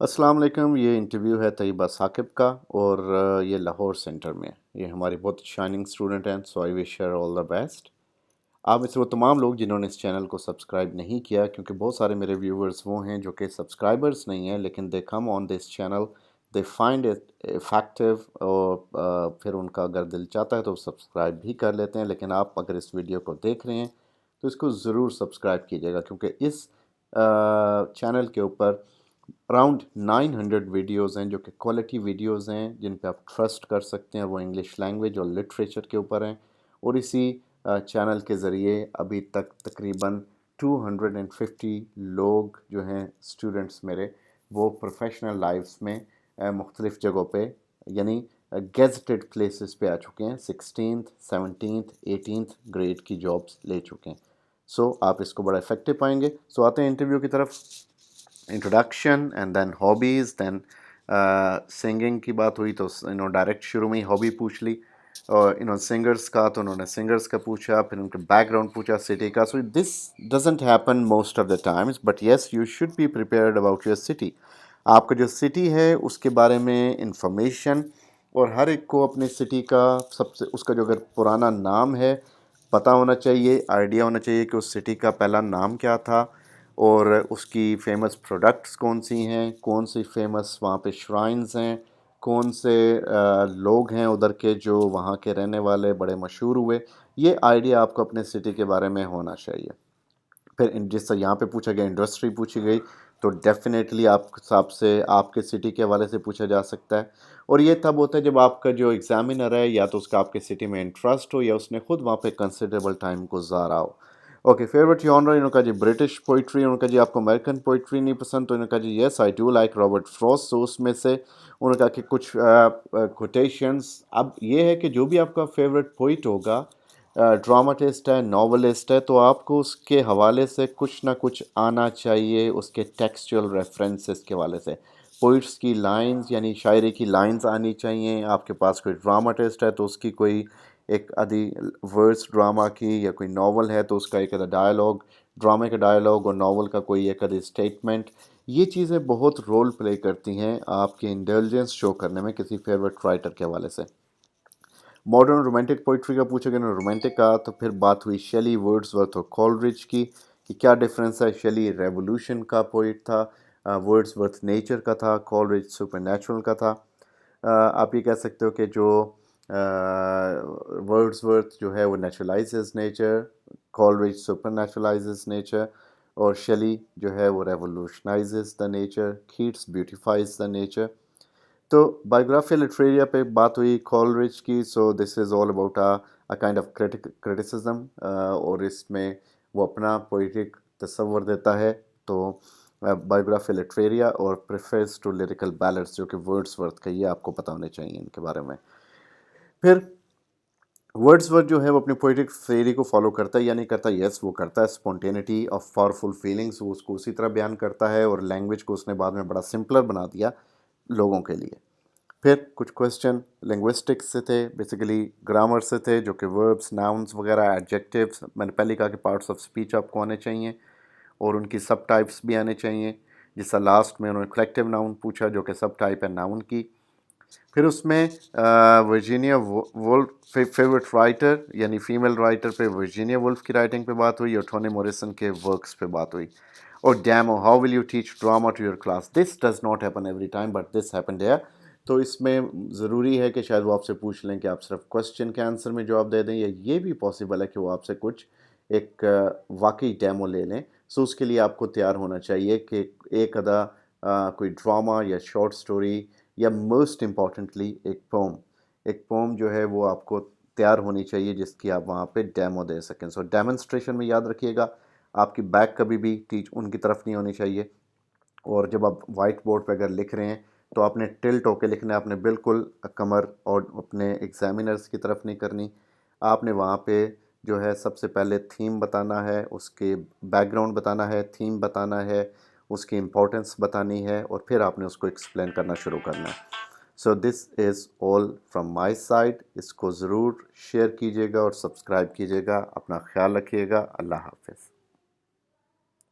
السلام علیکم. یہ انٹرویو ہے طیبہ ثاقب کا اور یہ لاہور سینٹر میں ہے. یہ ہماری بہت شائننگ اسٹوڈنٹ ہیں, سو آئی وش ہر آل دا بیسٹ. آپ میں سے وہ تمام لوگ جنہوں نے اس چینل کو سبسکرائب نہیں کیا, کیونکہ بہت سارے میرے ویورز وہ ہیں جو کہ سبسکرائبرز نہیں ہیں لیکن they come on this channel, they find it effective, اور پھر ان کا اگر دل چاہتا ہے تو سبسکرائب بھی کر لیتے ہیں. لیکن آپ اگر اس ویڈیو کو دیکھ رہے ہیں تو اس کو ضرور سبسکرائب کیجیے گا, کیونکہ اس چینل کے اوپر اراؤنڈ 900 ویڈیوز ہیں جو کہ کوالٹی ویڈیوز ہیں جن پہ آپ ٹرسٹ کر سکتے ہیں, اور وہ انگلش لینگویج اور لٹریچر کے اوپر ہیں. اور اسی چینل کے ذریعے ابھی تک تقریباً 250 لوگ جو ہیں اسٹوڈنٹس میرے, وہ پروفیشنل لائفز میں مختلف جگہوں پہ یعنی گیزٹڈ پلیسز پہ آ چکے ہیں. 16th 17th 18th گریڈ کی جابس لے چکے ہیں. سو آپ اس کو بڑا افیکٹو پائیں گے. سو آتے ہیں انٹرویو کی طرف. Introduction and then hobbies, then singing کی بات ہوئی تو ڈائریکٹ شروع میں ہی ہابی پوچھ لی, اور سنگرس کا تو انہوں نے سنگرس کا پوچھا, پھر ان کا بیک گراؤنڈ پوچھا سٹی کا. So this doesn't happen most of the times, but yes you should be prepared about your city. آپ کا جو سٹی ہے اس کے بارے میں انفارمیشن, اور ہر ایک کو اپنے سٹی کا سب سے اس کا جو اگر پرانا نام ہے پتہ ہونا چاہیے, آئیڈیا ہونا چاہیے کہ اس سٹی کا پہلا نام کیا تھا, اور اس کی فیمس پروڈکٹس کون سی ہیں, کون سی فیمس وہاں پہ شرائنز ہیں, کون سے لوگ ہیں ادھر کے جو وہاں کے رہنے والے بڑے مشہور ہوئے. یہ آئیڈیا آپ کو اپنے سٹی کے بارے میں ہونا چاہیے. پھر جس سے یہاں پہ پوچھا گیا انڈسٹری پوچھی گئی تو ڈیفینیٹلی آپ سے آپ کے سٹی کے حوالے سے پوچھا جا سکتا ہے. اور یہ تب ہوتا ہے جب آپ کا جو ایگزامینر ہے یا تو اس کا آپ کے سٹی میں انٹرسٹ ہو, یا اس نے خود وہاں پہ کنسیڈریبل ٹائم گزارا ہو. اوکے, فیوریٹ جانرا, انہوں نے کہا جی برٹش پوئٹری. انہوں نے کہا جی آپ کو امریکن پوئٹری نہیں پسند, تو انہوں نے کہا جی yes I do like Robert Frost. تو اس میں سے انہوں نے کہا کہ کچھ کوٹیشنس. اب یہ ہے کہ جو بھی آپ کا فیوریٹ پوئٹ ہوگا, ڈراماٹسٹ ہے, ناولسٹ ہے, تو آپ کو اس کے حوالے سے کچھ نہ کچھ آنا چاہیے, اس کے ٹیکسچوئل ریفرنسز کے حوالے سے. پوئٹس کی لائنز یعنی شاعری کی لائنز آنی چاہیے. آپ کے پاس کوئی ڈراماٹسٹ ہے تو اس کی کوئی ایک آدھی ورس ڈرامہ کی, یا کوئی ناول ہے تو اس کا ایک آدھا ڈائلاگ, ڈرامے کا ڈائلاگ, اور ناول کا کوئی ایک آدھی اسٹیٹمنٹ. یہ چیزیں بہت رول پلے کرتی ہیں آپ کے انٹیلیجنس شو کرنے میں کسی فیوریٹ رائٹر کے حوالے سے. ماڈرن رومانٹک پوئٹری کا پوچھا گیا, رومانٹک کا, تو پھر بات ہوئی شیلی, ورڈز ورتھ اور کولرج کی, کہ کیا ڈفرینس ہے. شیلی ریولوشن کا پوئٹ تھا, ورڈز ورتھ نیچر کا تھا, کولرج سپر نیچرل کا تھا. آپ یہ کہہ سکتے ہو کہ جو ورڈز ورتھ جو ہے وہ naturalizes nature, Coleridge super naturalizes nature, اور شیلی جو ہے وہ revolutionizes the nature, Keats beautifies the nature. تو بایوگرافی لٹریریا پہ بات ہوئی کولرج کی. So this is all about a kind of criticism, اور اس میں وہ اپنا پوئٹک تصور دیتا ہے. تو بایوگرافی لٹریریا اور پریفیس ٹو لیریکل بیلڈس جو کہ ورڈز ورتھ کا, یہ آپ کو پتہ ہونے چاہیے ان کے بارے میں. پھر ورڈز ورتھ جو ہے وہ اپنی پوئٹک تھیوری کو فالو کرتا ہے یا نہیں کرتا. یس وہ کرتا ہے. اسپونٹینٹی آف پاورفل فیلنگس وہ اس کو اسی طرح بیان کرتا ہے, اور لینگویج کو اس نے بعد میں بڑا سمپلر بنا دیا لوگوں کے لیے. پھر کچھ کویسچن لنگوسٹکس سے تھے, بیسیکلی گرامر سے تھے, جو کہ وربس, ناؤنس وغیرہ, ایڈجیکٹیوس. میں نے پہلے کہا کہ پارٹس آف اسپیچ آپ کو آنے چاہیے, اور ان کی سب ٹائپس بھی آنے چاہیے. جس طرح لاسٹ میں انہوں نے کلیکٹیو ناؤن پوچھا جو کہ سب ٹائپ ہے ناؤن کی. پھر اس میں ورجینیا وولف فیوریٹ رائٹر یعنی فیمیل رائٹر پہ ورجینیا وولف کی رائٹنگ پہ بات ہوئی, اور ٹونی موریسن کے ورکس پہ بات ہوئی. اور demo, how will you teach drama to your class. This does not happen every time but this happened here. تو اس میں ضروری ہے کہ شاید وہ آپ سے پوچھ لیں کہ آپ صرف کویسچن کے آنسر میں جواب دے دیں, یا یہ بھی پاسبل ہے کہ وہ آپ سے کچھ ایک واقعی ڈیمو لے لیں. سو اس کے لیے آپ کو تیار ہونا چاہیے کہ ایک آدھا کوئی ڈراما یا شارٹ سٹوری, یا موسٹ امپورٹنٹلی ایک پوم جو ہے وہ آپ کو تیار ہونی چاہیے جس کی آپ وہاں پہ ڈیمو دے سکیں. سو ڈیمونسٹریشن میں یاد رکھیے گا آپ کی بیک کبھی بھی ان کی طرف نہیں ہونی چاہیے. اور جب آپ وائٹ بورڈ پہ اگر لکھ رہے ہیں تو آپ نے ٹلٹ ہو کے لکھنا ہے, آپ نے بالکل کمر اور اپنے ایگزامینرز کی طرف نہیں کرنی. آپ نے وہاں پہ جو ہے سب سے پہلے تھیم بتانا ہے, اس کے بیک گراؤنڈ بتانا ہے, تھیم بتانا ہے, اس کی امپورٹنس بتانی ہے, اور پھر آپ نے اس کو ایکسپلین کرنا شروع کرنا ہے. سو this is all from my side. اس کو ضرور شیئر کیجیے گا اور سبسکرائب کیجیے گا. اپنا خیال رکھیے گا. اللہ حافظ.